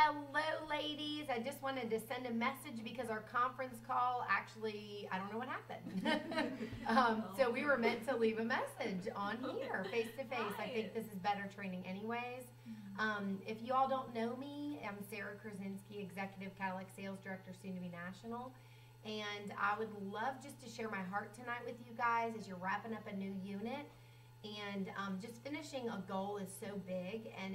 Hello, ladies. I just wanted to send a message because our conference call actually, I don't know what happened. So we were meant to leave a message on here, face to face. I think this is better training anyways. If you all don't know me, I'm Sarah Krasinski, Executive Cadillac Sales Director, soon to be national. And I would love just to share my heart tonight with you guys as you're wrapping up a new unit. And just finishing a goal is so big, and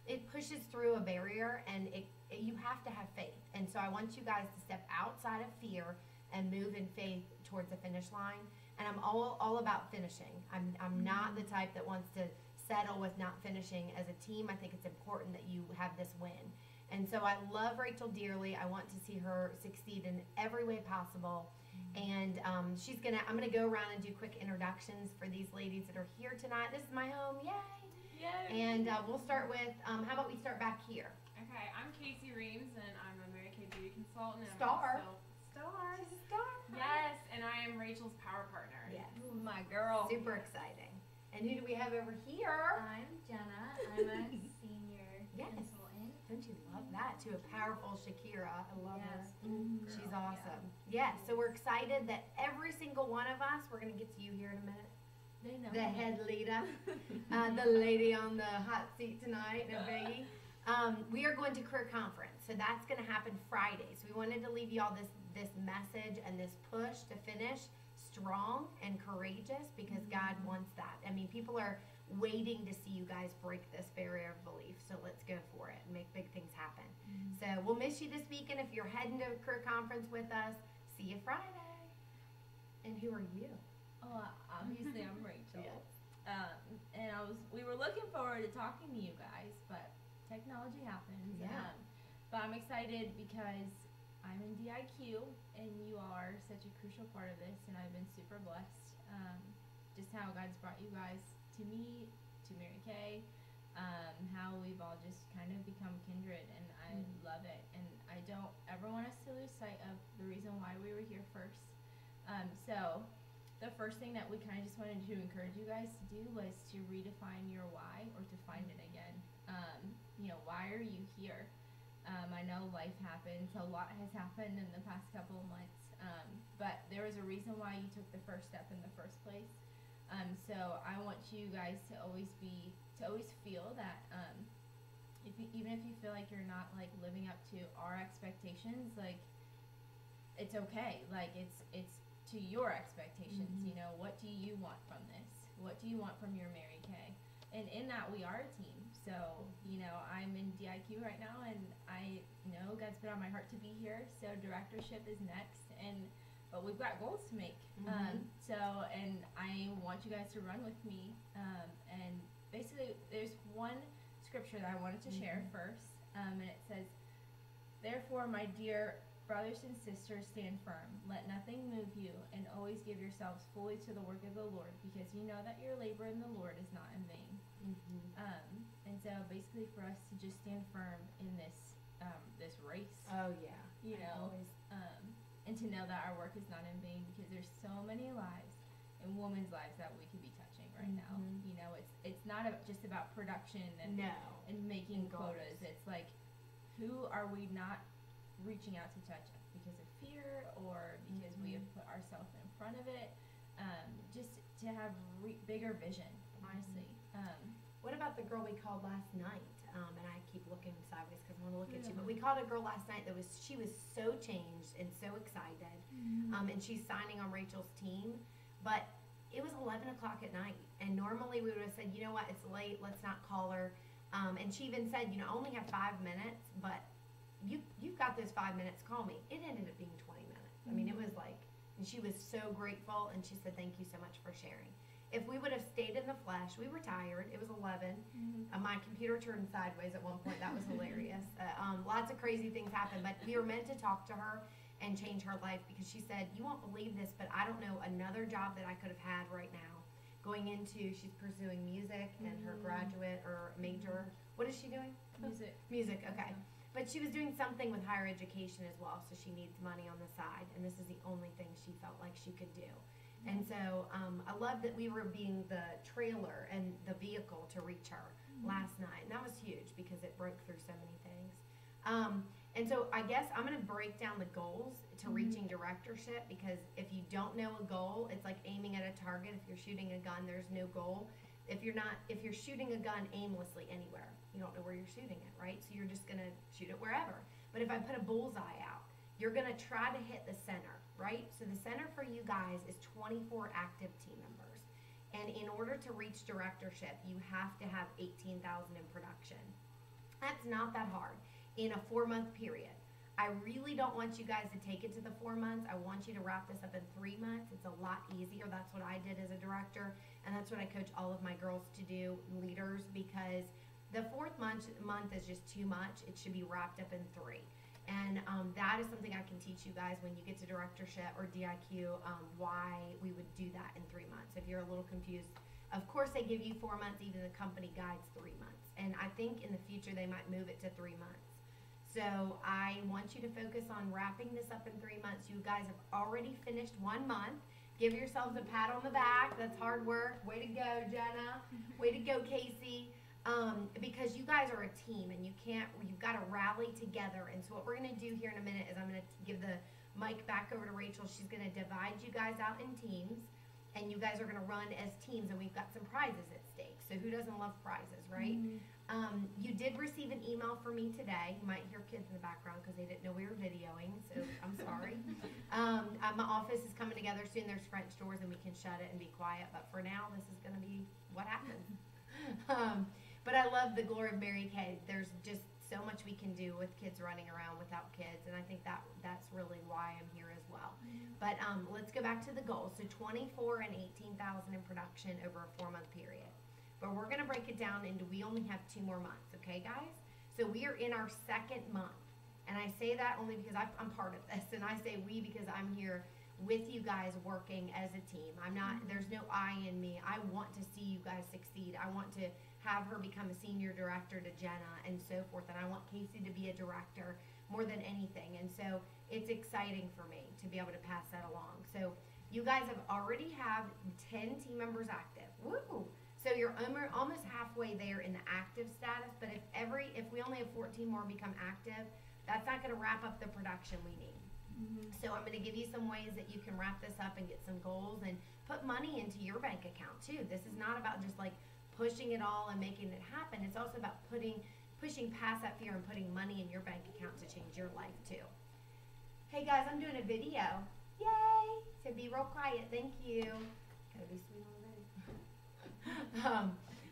it pushes through a barrier, and you have to have faith. And so I want you guys to step outside of fear and move in faith towards the finish line. And I'm all about finishing. I'm not the type that wants to settle with not finishing. As a team, I think it's important that you have this win. And so I love Rachel dearly. I want to see her succeed in every way possible. And I'm gonna go around and do quick introductions for these ladies that are here tonight. This is my home, yay! Yay! And we'll start with, how about we start back here? Okay, I'm Casey Reams, and I'm a Mary Kay beauty consultant. And Star. Star. She's a star. Yes, and I am Rachel's power partner. Yes. Ooh, my girl. Super exciting. And who do we have over here? I'm Jenna. I'm a senior Yes. consultant. Don't you love that? To a powerful Shakira. I love Yes. her. Girl, She's awesome. Yes, so we're excited that every single one of us, we're going to get to you here in a minute. They know. The head leader, the lady on the hot seat tonight, no biggie. We are going to career conference, so that's going to happen Friday. So we wanted to leave you all this message and this push to finish strong and courageous, because God wants that. I mean, people are waiting to see you guys break this barrier of belief. So let's go for it and make big things happen. So we'll miss you this weekend. If you're heading to a career conference with us, see you Friday. And who are you? Oh, obviously I'm Rachel. Yes. And we were looking forward to talking to you guys, but technology happens. Yeah. But I'm excited because I'm in DIQ, and you are such a crucial part of this, and I've been super blessed. Just how God's brought you guys to me, to Mary Kay, how we've all just kind of become kindred, and I love it. And I don't ever want us to lose sight of the reason why we were here first. So the first thing that we kind of just wanted to encourage you guys to do was to redefine your why, or to find it again. Why are you here? I know life happens. A lot has happened in the past couple of months, but there was a reason why you took the first step in the first place. So I want you guys to always feel that even if you feel like you're not like living up to our expectations, like it's okay. Like it's to your expectations. You know, what do you want from this? What do you want from your Mary Kay? And in that, we are a team. So, I'm in DIQ right now, and I know God's put on my heart to be here. So directorship is next, but we've got goals to make. And I want you guys to run with me. And basically, there's one scripture that I wanted to share first, and it says, "Therefore, my dear brothers and sisters, stand firm. Let nothing move you, and always give yourselves fully to the work of the Lord, because you know that your labor in the Lord is not in vain." And so basically for us to just stand firm in this race. Oh, yeah. And to know that our work is not in vain, because there's so many lives and women's lives that we could be touching right now. It's not just about production and making And goals. quotas. It's like, who are we not reaching out to touch because of fear, or because we have put ourselves in front of it? Just to have bigger vision, honestly. What about the girl we called last night? And I keep looking sideways because I want to look at you. But we called a girl last night she was so changed and so excited. And she's signing on Rachel's team. But it was 11 o'clock at night. And normally we would have said, you know what, it's late, let's not call her. And she even said, I only have 5 minutes, but you've got those 5 minutes, call me. It ended up being 20 minutes. I mean, it was like, and she was so grateful, and she said, thank you so much for sharing. If we would have stayed in the flesh, we were tired. It was 11. My computer turned sideways at one point. That was hilarious. Lots of crazy things happened, but we were meant to talk to her and change her life, because she said, you won't believe this, but I don't know another job that I could have had right now. She's pursuing music and her graduate or major. What is she doing? Music. Music, okay. But she was doing something with higher education as well, so she needs money on the side, and this is the only thing she felt like she could do. And so I love that we were being the trailer and the vehicle to reach her. last night. And that was huge because it broke through so many things. And so I guess I'm going to break down the goals to reaching directorship, because if you don't know a goal, it's like aiming at a target. If you're shooting a gun, there's no goal. If you're shooting a gun aimlessly anywhere, you don't know where you're shooting it, right? So you're just going to shoot it wherever. But if I put a bullseye out, you're going to try to hit the center, right? So the center for you guys is 24 active team members. And in order to reach directorship, you have to have 18,000 in production. That's not that hard in a 4-month period. I really don't want you guys to take it to the 4 months. I want you to wrap this up in 3 months. It's a lot easier. That's what I did as a director, and that's what I coach all of my girls to do, leaders, because the 4th month is just too much. It should be wrapped up in 3. And that is something I can teach you guys when you get to directorship or DIQ, why we would do that in 3 months. If you're a little confused, of course they give you 4 months, even the company guides 3 months. And I think in the future they might move it to 3 months. So I want you to focus on wrapping this up in 3 months. You guys have already finished 1 month. Give yourselves a pat on the back. That's hard work. Way to go, Jenna. Way to go, Casey. Because you guys are a team and you've got to rally together. And so what we're going to do here in a minute is I'm going to give the mic back over to Rachel. She's going to divide you guys out in teams, and you guys are going to run as teams, and we've got some prizes at stake. So who doesn't love prizes, right? You did receive an email from me today. You might hear kids in the background because they didn't know we were videoing, so I'm sorry. My office is coming together soon. There's French doors and we can shut it and be quiet, but for now this is going to be what happens. But I love the Glory of Mary Kay. There's just so much we can do with kids running around without kids, and I think that's really why I'm here as well. But let's go back to the goals. So 24 and 18,000 in production over a 4-month period. But we're going to break it down into, we only have 2 more months, okay, guys? So we are in our 2nd month. And I say that only because I'm part of this. And I say we because I'm here with you guys working as a team. There's no I in me. I want to see you guys succeed. I want to have her become a senior director to Jenna and so forth. And I want Casey to be a director more than anything. And so it's exciting for me to be able to pass that along. So you guys already have 10 team members active. Woo! So you're almost halfway there in the active status, but if we only have 14 more become active, that's not going to wrap up the production we need. So I'm going to give you some ways that you can wrap this up and get some goals and put money into your bank account too. This is not about just like pushing it all and making it happen. It's also about pushing past that fear and putting money in your bank account to change your life too. Hey guys, I'm doing a video. Yay! So be real quiet. Thank you. Gotta be sweet already.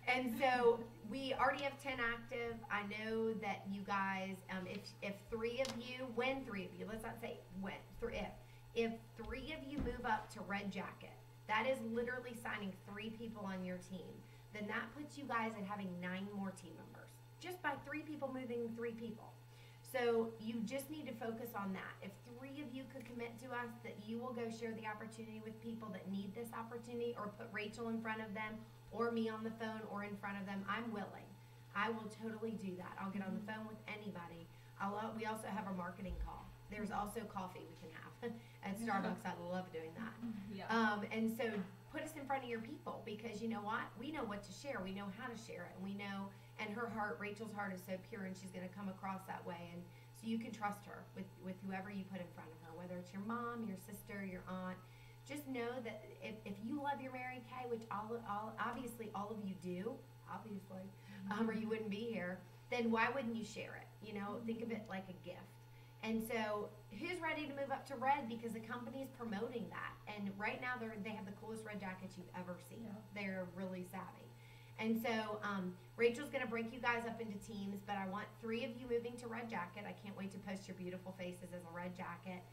And so we already have 10 active. I know that you guys, if 3 of you, let's not say when, if 3 of you move up to Red Jacket, that is literally signing 3 people on your team. Then that puts you guys at having 9 more team members, just by 3 people moving 3 people. So you just need to focus on that. If 3 of you could commit to us that you will go share the opportunity with people that need this opportunity, or put Rachel in front of them, or me on the phone or in front of them, I'm willing. I will totally do that. I'll get on the phone with anybody. We also have a marketing call. There's also coffee we can have at Starbucks. I love doing that. Yeah. And so put us in front of your people, because you know what? We know what to share. We know how to share it. And we know, and her heart, Rachel's heart is so pure, and she's going to come across that way. And so you can trust her with whoever you put in front of her, whether it's your mom, your sister, your aunt. Just know that if you love your Mary Kay, which obviously all of you do, obviously, or you wouldn't be here, then why wouldn't you share it? You know, think of it like a gift. And so who's ready to move up to red? Because the company is promoting that. And right now they have the coolest red jackets you've ever seen. Yeah. They're really savvy. And so Rachel's going to break you guys up into teams, but I want 3 of you moving to Red Jacket. I can't wait to post your beautiful faces as a Red Jacket.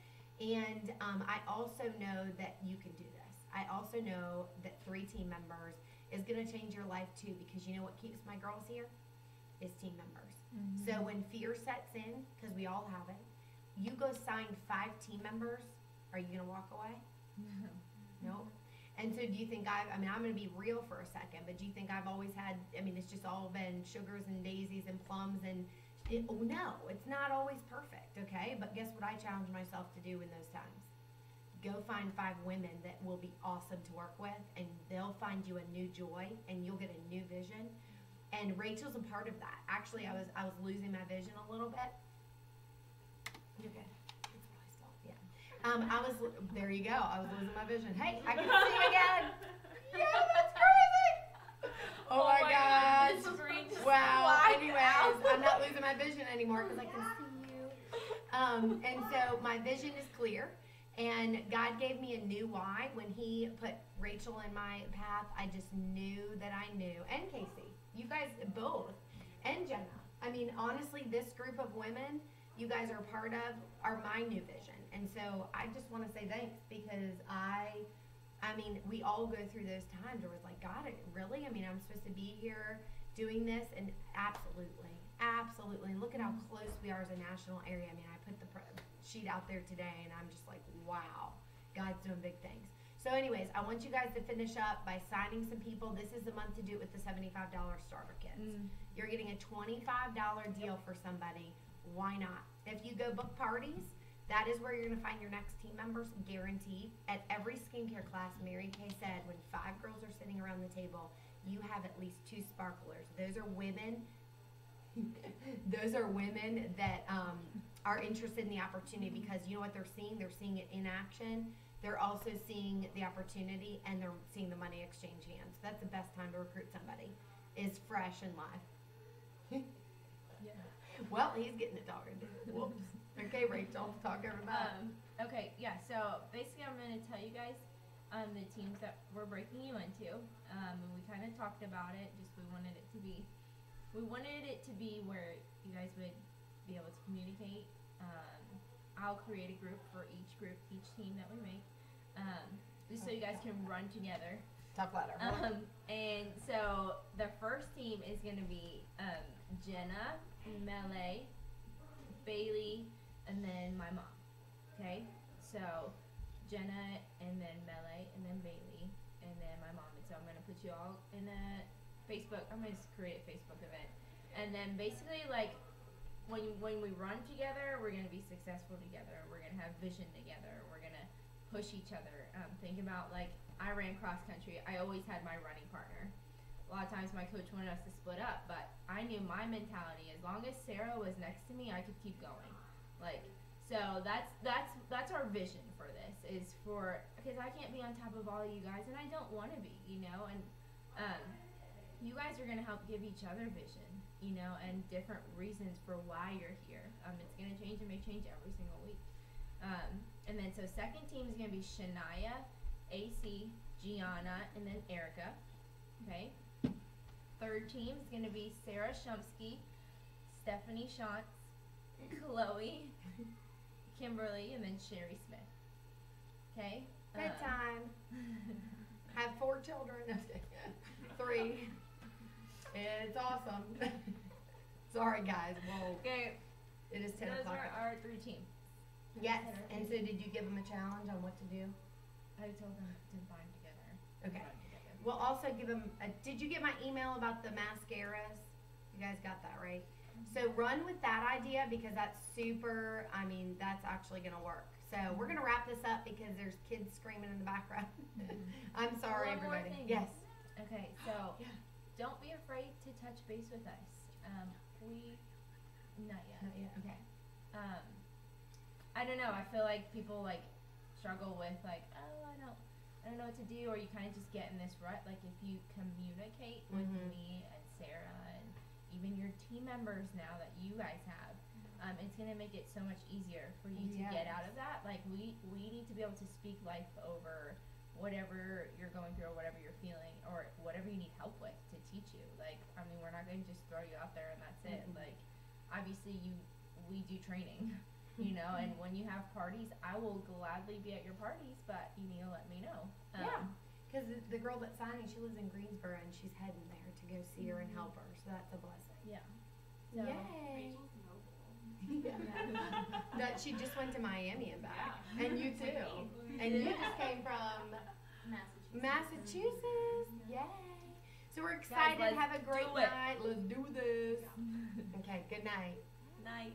And I also know that you can do this. I also know that 3 team members is going to change your life too, because you know what keeps my girls here? Is team members. So when fear sets in, because we all have it, you go sign 5 team members, are you going to walk away? No. And so do you think I'm going to be real for a second, but do you think I've always had, it's just all been sugars and daisies and plums and no, it's not always perfect, okay? But guess what I challenge myself to do in those times? Go find 5 women that will be awesome to work with, and they'll find you a new joy, and you'll get a new vision. And Rachel's a part of that. Actually, I was losing my vision a little bit. You're good. It's really small. Yeah. There you go. I was losing my vision. Hey, I can see again. Yeah, that's crazy. Oh my gosh. The screen just Wow. wiped Anyways, out. I'm not losing my vision anymore because I can see you. And so my vision is clear. And God gave me a new why. When He put Rachel in my path, I just knew that I knew. And Casey, you guys both, and Jenna. I mean, honestly, this group of women you guys are part of are my new vision. And so I just want to say thanks because I mean, we all go through those times where it's like, God, really? I mean, I'm supposed to be here doing this? And absolutely. Absolutely. And look at how close we are as a national area. I mean, I put the sheet out there today and I'm just like, wow, God's doing big things. So anyways, I want you guys to finish up by signing some people. This is the month to do it with the $75 starter kits. You're getting a $25 deal for somebody. Why not? If you go book parties, that is where you're going to find your next team members, guaranteed. At every skincare class, Mary Kay said, when 5 girls are sitting around the table, you have at least 2 sparklers. Those are women. Those are women that are interested in the opportunity because you know what they're seeing? They're seeing it in action. They're also seeing the opportunity and they're seeing the money exchange hands. That's the best time to recruit somebody, is fresh and live. Yeah. Well, he's getting it started. Whoops. Okay, Rachel, talk everybody. Okay, yeah, so basically I'm going to tell you guys the teams that we're breaking you into. And we kind of talked about it, just we wanted it to be where you guys would be able to communicate. I'll create a group for each team that we make, just so you guys can run together. Talk louder. And so the first team is going to be Jenna, Melee, Bailey, and then my mom. Okay? So Jenna, and then Melee, and then Bailey, and then my mom. And so I'm going to put you all in a Facebook. I'm going to create a Facebook event. And then basically, like, when we run together, we're going to be successful together. We're going to have vision together. We're going to push each other. Think about, like, I ran cross country. I always had my running partner. A lot of times my coach wanted us to split up, but I knew my mentality. As long as Sarah was next to me, I could keep going. Like, so that's our vision for this, is for, because I can't be on top of all of you guys, and I don't want to be, you know, and you guys are going to help give each other vision, you know, and different reasons for why you're here. It's going to change and may change every single week. And then so second team is going to be Shania, AC, Gianna, and then Erica. Okay. Third team is going to be Sarah Shumsky, Stephanie Shantz, Chloe, Kimberly, and then Sherry Smith. Okay. Bedtime. Have 4 children. 3. It's awesome. Sorry, guys. Whoa. Okay. It is 10 Those o'clock. are our 3 teams. Yes. And so did you give them a challenge on what to do? I told them to bind together. Okay. Run together. We'll also give them did you get my email about the mascaras? You guys got that, right? So run with that idea because that's super, I mean, that's actually going to work. So we're going to wrap this up because there's kids screaming in the background. I'm sorry, One more everybody. thing. Yes. Okay, so Yeah. don't be afraid to touch base with us. Not yet. Not yet. Okay. I don't know. I feel like people like struggle with like, oh, I don't know what to do, or you kind of just get in this rut. Like if you communicate with me and Sarah and even your team members now that you guys have, it's gonna make it so much easier for you to get out of that. Like we need to be able to speak life over whatever you're going through or whatever you're feeling or whatever you need help with to teach you. Like, I mean, we're not going to just throw you out there and that's it. Like, obviously we do training, you know, and when you have parties, I will gladly be at your parties, but you need to let me know. Yeah. Because the girl that's signing, she lives in Greensboro and she's heading there to go see her and help her. So that's a blessing. Yeah. So, Yay. Rachel's noble. That she just went to Miami and back. Yeah. And you too. And you just came from Massachusetts. Yay. So we're excited. let's Have a great do it. night. Let's do this. Okay, good night. Night.